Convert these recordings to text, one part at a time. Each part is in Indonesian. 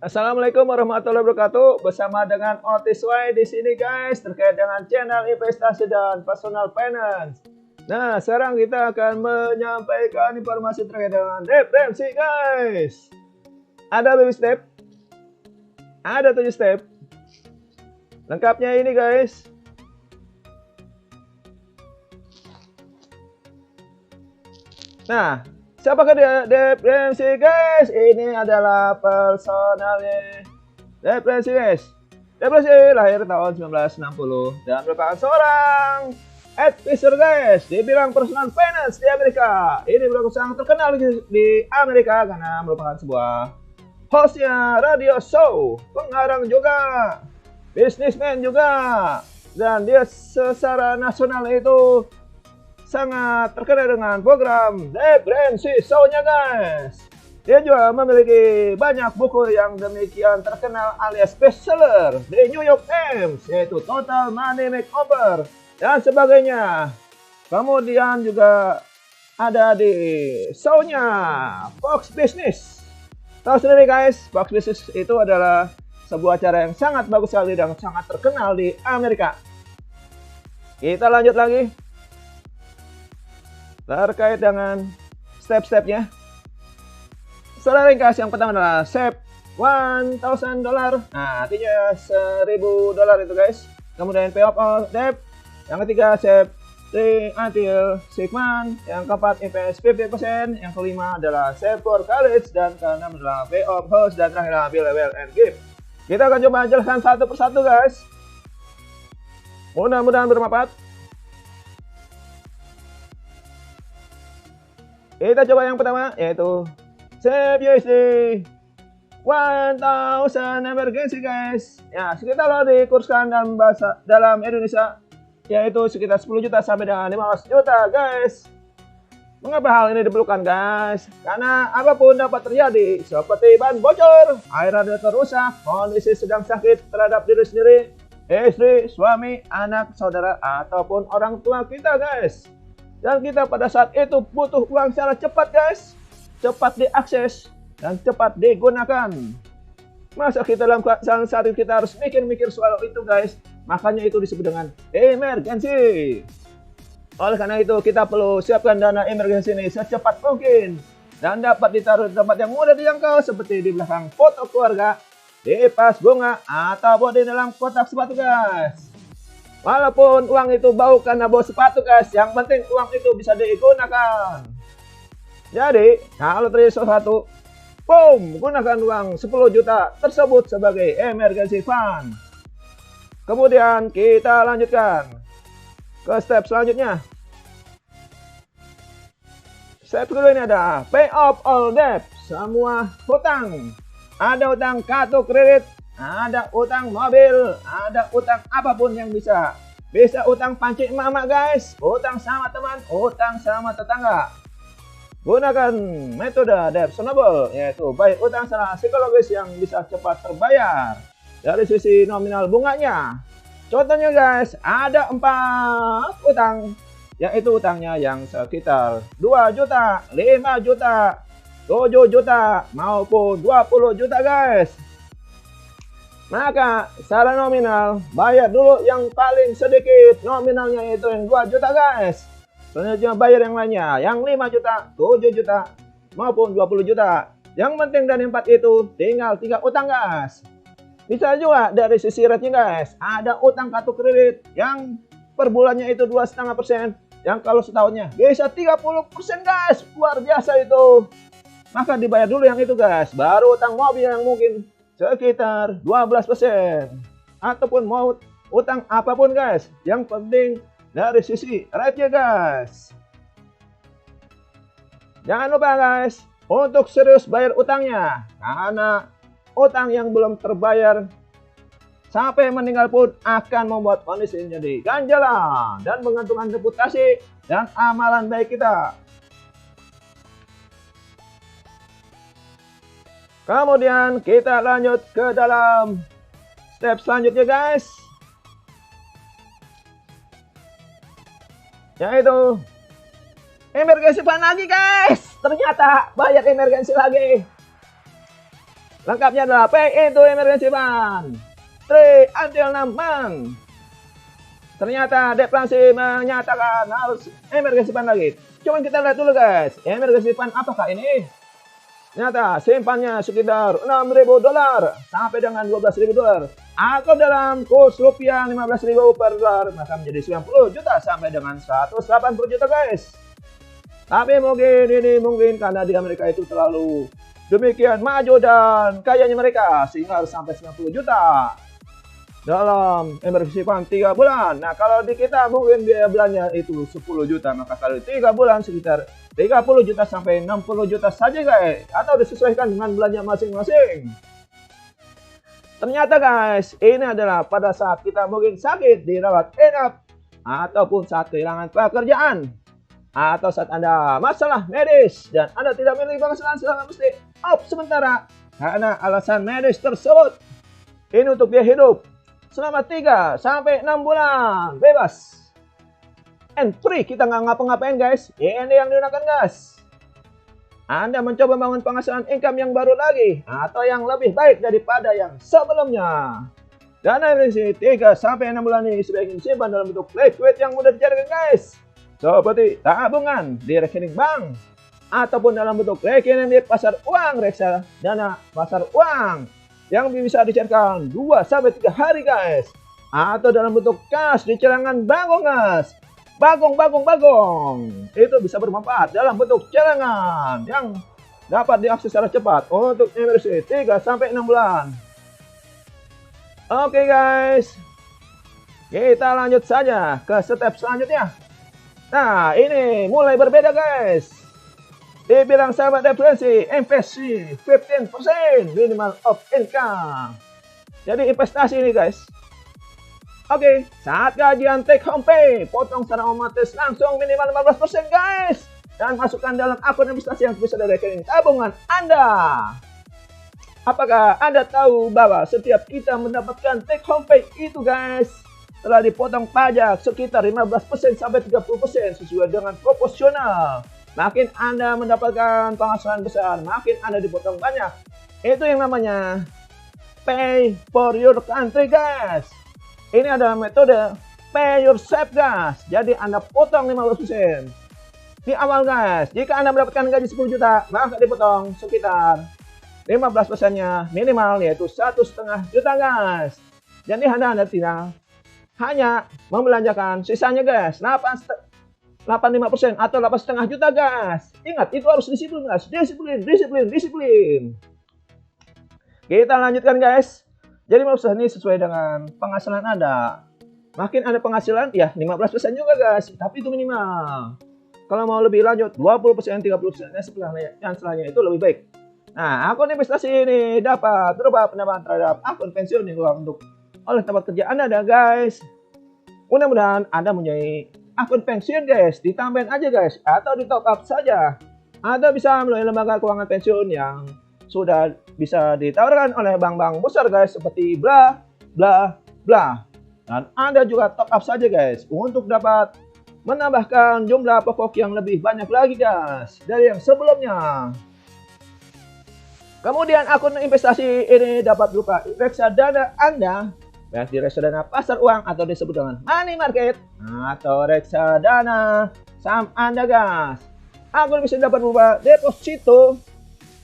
Assalamualaikum warahmatullahi wabarakatuh. Bersama dengan Otis Y di sini guys, terkait dengan channel investasi dan personal finance. Nah, sekarang kita akan menyampaikan informasi terkait dengan referensi guys. Ada baby step, ada 7 step. Lengkapnya ini guys. Nah, siapakah dia referensi guys? Ini adalah personalnya referensi guys. Referensi lahir tahun 1960 dan merupakan seorang advisor guys di bidang personal finance di Amerika. Ini merupakan sangat terkenal di Amerika karena merupakan sebuah hostnya radio show, pengarang juga, bisnismen juga, dan dia secara nasional itu sangat terkenal dengan program referensi show-nya guys. Dia juga memiliki banyak buku yang demikian terkenal alias bestseller di New York Times, yaitu Total Money Makeover dan sebagainya. Kemudian juga ada di show-nya Fox Business. Tahu sendiri guys, Fox Business itu adalah sebuah acara yang sangat bagus sekali dan sangat terkenal di Amerika. Kita lanjut lagi terkait dengan step-stepnya. Secara ringkas, yang pertama adalah save $1,000. Nah, artinya $1.000 itu guys. Kemudian pay off all debt. Yang ketiga save 3 until 6 months. Yang keempat invest 50%. Yang kelima adalah save for college. Dan keenam adalah pay off house. Dan terakhir adalah build a wealth and give. Kita akan coba jelaskan satu persatu guys. Mudah-mudahan bermanfaat. Kita coba yang pertama, yaitu save USD 1,000 emergency guys. Ya, sekitar kalau dikurskan dalam Indonesia, yaitu sekitar 10 juta sampai dengan 15 juta guys. Mengapa hal ini diperlukan guys? Karena apapun dapat terjadi, seperti ban bocor, air radiator rusak, kondisi sedang sakit terhadap diri sendiri, istri, suami, anak, saudara, ataupun orang tua kita guys. Dan kita pada saat itu butuh uang secara cepat guys, cepat diakses dan cepat digunakan. Masa kita dalam keadaan saat itu kita harus mikir-mikir soal itu guys. Makanya itu disebut dengan emergency. Oleh karena itu kita perlu siapkan dana emergency ini secepat mungkin dan dapat ditaruh di tempat yang mudah dijangkau, seperti di belakang foto keluarga, di vas bunga, ataupun di dalam kotak sepatu guys. Walaupun uang itu bau karena bau sepatu guys, yang penting uang itu bisa digunakan. Jadi, kalau terjadi sesuatu, boom, gunakan uang 10 juta tersebut sebagai emergency fund. Kemudian kita lanjutkan ke step selanjutnya. Step kedua ini ada pay off all debt, semua hutang. Ada hutang kartu kredit, ada utang mobil, ada utang apapun yang bisa. Bisa utang panci mama guys, utang sama teman, utang sama tetangga. Gunakan metode debt sustainable, yaitu bayar utang secara psikologis yang bisa cepat terbayar dari sisi nominal bunganya. Contohnya guys, ada 4 utang, yaitu utangnya yang sekitar 2 juta, 5 juta, 7 juta, maupun 20 juta guys. Maka secara nominal bayar dulu yang paling sedikit, nominalnya itu yang 2 juta guys. Selanjutnya bayar yang lainnya, yang 5 juta, 7 juta, maupun 20 juta. Yang penting dari 4 itu tinggal 3 utang guys. Bisa juga dari sisi rate-nya guys, ada utang kartu kredit yang per bulannya itu 2,5%, yang kalau setahunnya bisa 30% guys. Luar biasa itu. Maka dibayar dulu yang itu guys, baru utang mobil yang mungkin sekitar 12%, ataupun mau utang apapun guys, yang penting dari sisi rate-nya guys. Jangan lupa guys untuk serius bayar utangnya, karena utang yang belum terbayar sampai meninggal pun akan membuat kondisi jadi ganjalan dan menguntungkan reputasi dan amalan baik kita. Kemudian kita lanjut ke dalam step selanjutnya guys, yaitu emergency fund lagi guys. Ternyata bayar emergency lagi. Lengkapnya adalah pay into emergency fund 3 until 6 months. Ternyata Deflasi menyatakan harus emergency fund lagi. Coba kita lihat dulu guys, emergency fund apakah ini? Ternyata simpannya sekitar $6.000 sampai dengan $12.000. Atau dalam kurs rupiah 15.000 per dolar, maka menjadi 90 juta sampai dengan 180 juta guys. Tapi mungkin karena di Amerika itu terlalu demikian maju dan kayanya mereka sehingga harus sampai 90 juta dalam emergency fund 3 bulan. Nah kalau di kita mungkin biaya belanja itu 10 juta, maka kali 3 bulan sekitar 30 juta sampai 60 juta saja guys, atau disesuaikan dengan belanja masing-masing. Ternyata guys, ini adalah pada saat kita mungkin sakit, dirawat inap, ataupun saat kehilangan pekerjaan, atau saat Anda masalah medis dan Anda tidak memiliki penghasilan selama mesti off sementara karena alasan medis tersebut. Ini untuk biaya hidup selama 3 sampai 6 bulan bebas and free, kita nggak ngapa-ngapain guys. Ini yang digunakan guys. Anda mencoba membangun penghasilan income yang baru lagi atau yang lebih baik daripada yang sebelumnya. Dana emergency 3 sampai 6 bulan ini sebaiknya disimpan dalam bentuk liquid yang mudah dicarikan guys, seperti tabungan di rekening bank ataupun dalam bentuk rekening di pasar uang, reksadana pasar uang yang bisa dicairkan 2 sampai 3 hari guys, atau dalam bentuk cash di celengan bagong guys. Bagong itu bisa bermanfaat dalam bentuk celengan yang dapat diakses secara cepat untuk emergency 3 sampai 6 bulan. Oke guys, kita lanjut saja ke step selanjutnya. Nah ini mulai berbeda guys. Dibilang sahabat Deflasi, investasi 15% minimal of income. Jadi investasi ini guys. Oke, saat gajian take home pay, potong secara otomatis langsung minimal 15% guys. Dan masukkan dalam akun investasi yang bisa dari rekening tabungan Anda. Apakah Anda tahu bahwa setiap kita mendapatkan take home pay itu guys, telah dipotong pajak sekitar 15% sampai 30% sesuai dengan proporsional. Makin Anda mendapatkan penghasilan besar, makin Anda dipotong banyak. Itu yang namanya pay for your country guys. Ini adalah metode pay yourself guys. Jadi Anda potong 15% di awal guys. Jika Anda mendapatkan gaji 10 juta, maka dipotong sekitar 15%-nya minimal, yaitu 1,5 juta guys. Jadi Anda tidak hanya membelanjakan sisanya guys 85% atau 8,5 juta guys. Ingat, itu harus disiplin guys. Disiplin. Kita lanjutkan guys. Jadi maksudnya ini sesuai dengan penghasilan Anda. Makin Anda penghasilan ya 15% juga guys, tapi itu minimal. Kalau mau lebih lanjut 20%, 30%, dan setelahnya itu lebih baik. Nah, akun investasi ini dapat berupa penambahan terhadap akun pensiun yang untuk oleh tempat kerja Anda guys. Mudah-mudahan Anda mempunyai akun pensiun guys, ditambahin aja guys, atau di top up saja. Anda bisa melalui lembaga keuangan pensiun yang sudah bisa ditawarkan oleh bank-bank besar guys, seperti bla bla bla. Dan Anda juga top up saja guys untuk dapat menambahkan jumlah pokok yang lebih banyak lagi guys dari yang sebelumnya. Kemudian akun investasi ini dapat berupa reksadana Anda, baik di reksadana pasar uang atau disebut dengan money market, atau reksadana saham Anda guys. Akun bisa dapat berupa deposito,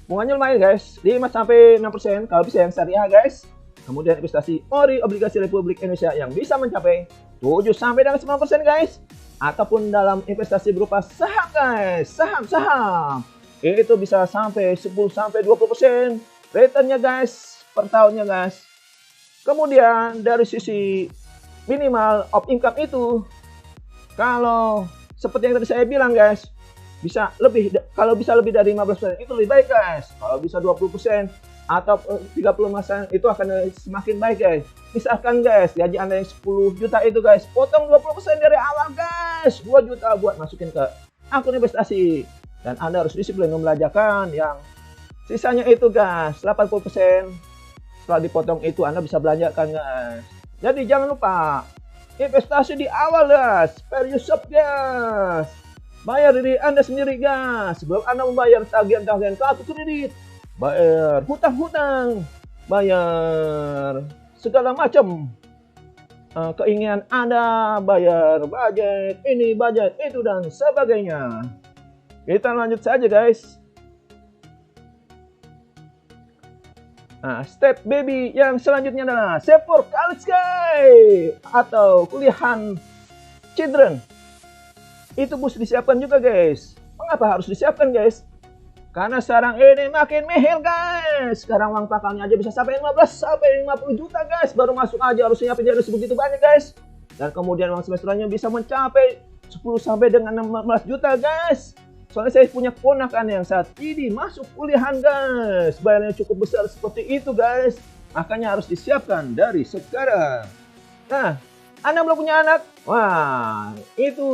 bunganya lumayan guys, 5-6% kalau bisa yang syariah guys. Kemudian investasi ori obligasi Republik Indonesia yang bisa mencapai 7-9% guys. Ataupun dalam investasi berupa saham guys, saham. Itu bisa sampai 10-20% returnnya guys per tahunnya guys. Kemudian dari sisi minimal of income itu, kalau seperti yang tadi saya bilang guys, bisa lebih, kalau bisa lebih dari 15% itu lebih baik guys. Kalau bisa 20% atau 30% itu akan semakin baik guys. Misalkan guys, gaji Anda yang 10 juta itu guys, potong 20% dari awal guys, 2 juta buat masukin ke akun investasi. Dan Anda harus disiplin membelanjakan yang sisanya itu guys, 80%. Setelah dipotong itu Anda bisa belanjakan guys. Jadi jangan lupa investasi di awal guys, pay yourself guys. Bayar diri Anda sendiri guys sebelum Anda membayar tagihan-tagihan kartu kredit, bayar hutang-hutang, bayar segala macam keinginan Anda, bayar budget ini, budget itu, dan sebagainya. Kita lanjut saja guys. Nah, step baby yang selanjutnya adalah save for college guys, atau kuliahan children. Itu mesti disiapkan juga guys. Mengapa harus disiapkan guys? Karena sekarang ini makin mahal guys. Sekarang uang pakalnya aja bisa sampai 15 sampai 50 juta guys. Baru masuk aja harus nyiapin dana sebegitu banyak guys. Dan kemudian uang semesterannya bisa mencapai 10 sampai dengan 16 juta guys. Soalnya saya punya ponakan yang saat ini masuk kuliahan guys. Bayarnya cukup besar seperti itu guys. Makanya harus disiapkan dari sekarang. Nah, Anda belum punya anak? Wah, itu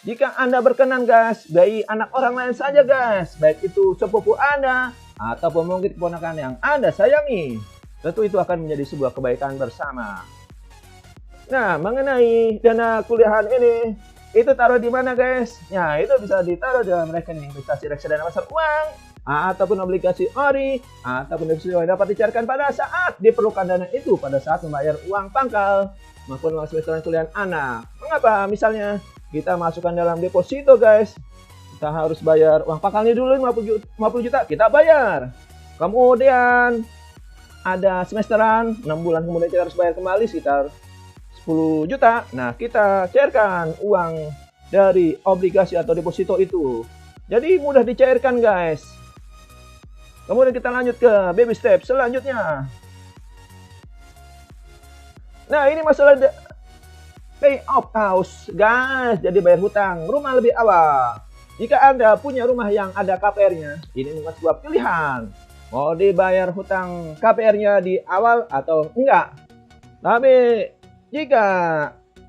jika Anda berkenan guys, bayi anak orang lain saja guys, baik itu sepupu Anda ataupun mungkin keponakan yang Anda sayangi, tentu itu akan menjadi sebuah kebaikan bersama. Nah, mengenai dana kuliahan ini, itu taruh di mana guys? Ya, itu bisa ditaruh dalam rekening investasi reksadana pasar uang, ataupun obligasi ori, ataupun deposito yang dapat dicairkan pada saat diperlukan dana itu, pada saat membayar uang pangkal maupun uang semesteran kuliahan anak. Mengapa? Misalnya kita masukkan dalam deposito guys, kita harus bayar uang pangkalnya dulu 50 juta, kita bayar. Kemudian ada semesteran 6 bulan kemudian kita harus bayar kembali sekitar 10 juta. Nah, kita cairkan uang dari obligasi atau deposito itu. Jadi mudah dicairkan guys. Kemudian kita lanjut ke baby step selanjutnya. Nah, ini masalah pay off house guys, jadi bayar hutang rumah lebih awal. Jika Anda punya rumah yang ada KPR-nya, ini bukan sebuah pilihan. Mau dibayar hutang KPR-nya di awal atau enggak. Tapi jika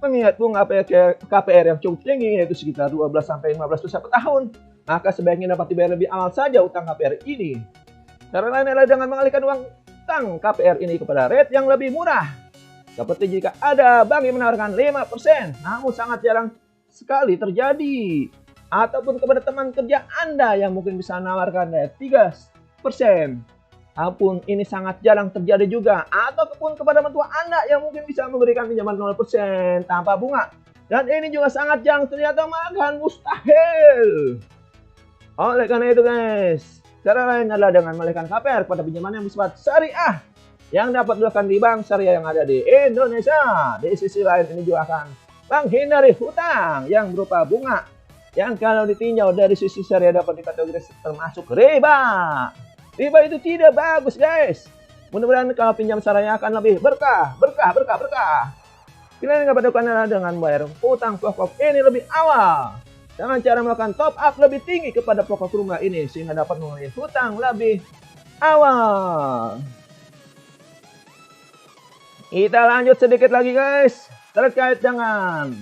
mengingat bunga KPR yang cukup tinggi, yaitu sekitar 12 sampai 15% per tahun, maka sebaiknya dapat dibayar lebih awal saja hutang KPR ini. Cara lain adalah dengan mengalihkan uang hutang KPR ini kepada rate yang lebih murah. Seperti jika ada bank yang menawarkan 5%, namun sangat jarang sekali terjadi. Ataupun kepada teman kerja Anda yang mungkin bisa menawarkan 3%. Ataupun ini sangat jarang terjadi juga. Ataupun kepada mentua Anda yang mungkin bisa memberikan pinjaman 0% tanpa bunga. Dan ini juga sangat jarang ternyata, makan mustahil. Oleh karena itu guys, cara lain adalah dengan mengalihkan KPR kepada pinjaman yang bersifat syariah, yang dapat dilakukan di bank syariah yang ada di Indonesia. Di sisi lain ini juga akan menghindari hutang yang berupa bunga, yang kalau ditinjau dari sisi syariah dapat dikategorikan termasuk riba. Riba itu tidak bagus guys. Mudah-mudahan kalau pinjam syariah akan lebih berkah. Pilihan yang dapat dilakukan adalah dengan membayar hutang pokok ini lebih awal, dengan cara melakukan top up lebih tinggi kepada pokok rumah ini, sehingga dapat mengurangi hutang lebih awal. Kita lanjut sedikit lagi guys, terkait dengan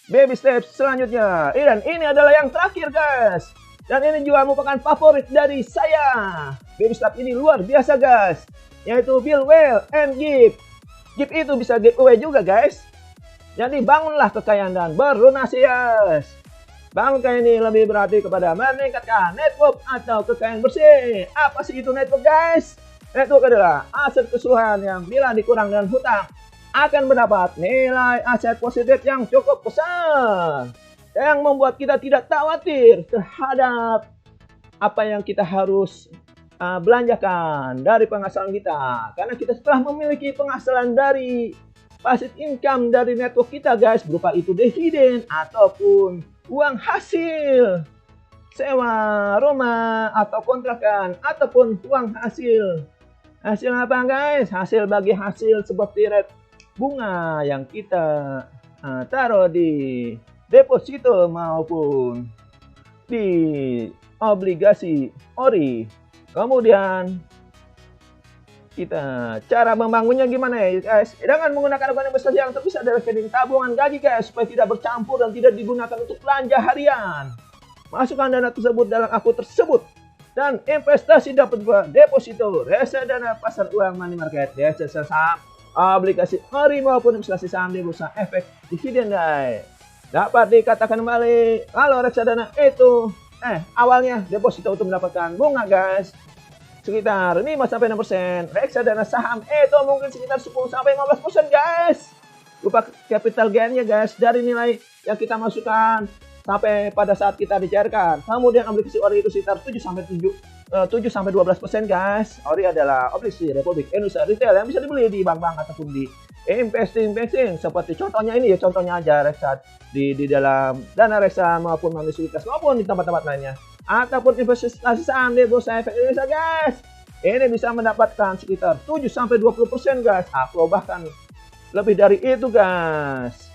baby steps selanjutnya. Dan ini adalah yang terakhir guys. Dan ini juga merupakan favorit dari saya. Baby step ini luar biasa guys, yaitu build well and give. Give itu bisa giveaway juga guys. Jadi bangunlah kekayaan dan berdonasi guys. Bangun kekayaan ini lebih berarti kepada meningkatkan network atau kekayaan bersih. Apa sih itu network guys? Network adalah aset keseluruhan yang bila dikurang dengan hutang akan mendapat nilai aset positif yang cukup besar, yang membuat kita tidak khawatir terhadap apa yang kita harus belanjakan dari penghasilan kita. Karena kita telah memiliki penghasilan dari passive income dari network kita guys, berupa itu dividen ataupun uang hasil sewa rumah atau kontrakan, ataupun uang hasil apa guys? Hasil bagi hasil seperti rate bunga yang kita taruh di deposito maupun di obligasi ori. Kemudian kita cara membangunnya gimana ya guys? Dengan menggunakan rekening investasi yang terpisah dari rekening tabungan gaji guys, supaya tidak bercampur dan tidak digunakan untuk belanja harian. Masukkan dana tersebut dalam akun tersebut. Dan investasi dapat berupa deposito, reksadana pasar uang, money market, reksadana saham, obligasi ori maupun investasi saham di bursa efek dividen guys. Dapat dikatakan kembali kalau reksadana itu awalnya deposito untuk mendapatkan bunga guys. sekitar 5-6%. Reksadana saham itu mungkin sekitar 10-15% guys. Lupa capital gain-nya guys dari nilai yang kita masukkan sampai pada saat kita dicairkan. Kemudian obligasi ori itu sekitar 7-12% guys. Ori adalah obligasi Republik Indonesia retail yang bisa dibeli di bank-bank ataupun di investing seperti contohnya ini ya, contohnya aja reksad di dalam dana reksa maupun manusilitas maupun di tempat-tempat lainnya, ataupun investasi saham di Bursa Efek Indonesia guys. Ini bisa mendapatkan sekitar 7-20% guys, atau bahkan lebih dari itu guys.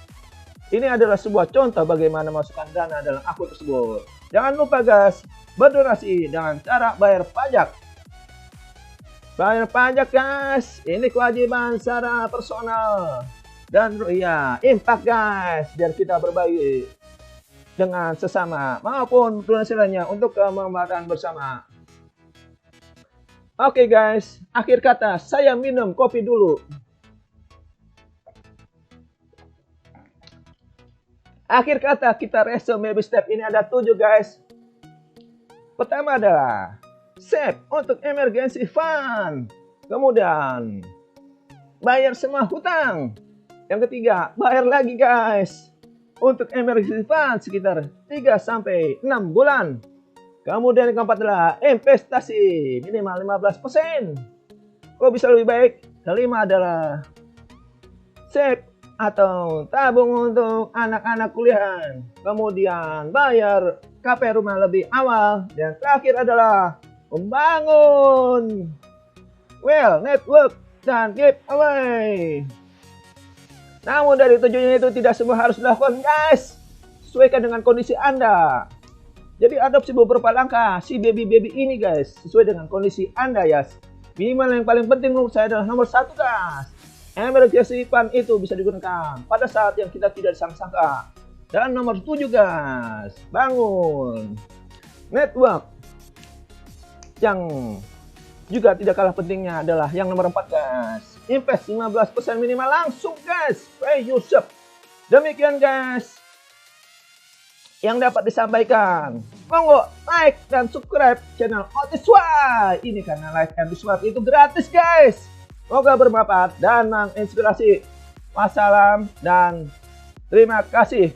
Ini adalah sebuah contoh bagaimana masukkan dana dalam akun tersebut. Jangan lupa guys, berdonasi dengan cara bayar pajak. Bayar pajak guys, ini kewajiban secara personal. Dan ya, impact guys, biar kita berbagi dengan sesama maupun donasi lainnya untuk kemanfaatan bersama. Oke guys, akhir kata saya minum kopi dulu. Akhir kata kita resume baby step ini ada 7 guys. Pertama adalah save untuk emergency fund. Kemudian bayar semua hutang. Yang ketiga, bayar lagi guys untuk emergency fund sekitar 3-6 bulan. Kemudian yang keempat adalah investasi minimal 15%. Kok bisa lebih baik? Kelima adalah save atau tabung untuk anak-anak kuliah. Kemudian bayar KP rumah lebih awal. Dan terakhir adalah membangun network dan giveaway. Namun dari tujuannya itu tidak semua harus dilakukan guys. Sesuaikan dengan kondisi Anda. Jadi adopsi beberapa langkah si baby ini guys, sesuai dengan kondisi Anda ya. Minimal yang paling penting menurut saya adalah nomor 1 guys. Emergency fund itu bisa digunakan pada saat yang kita tidak disangka-sangka. Dan nomor 7 guys, bangun network. Yang juga tidak kalah pentingnya adalah yang nomor 4 guys, invest 15% minimal langsung guys, pay yourself. Demikian guys yang dapat disampaikan. Monggo like dan subscribe channel Otiswap ini karena like and subscribe itu gratis guys. Semoga bermanfaat dan menginspirasi. Wassalam dan terima kasih.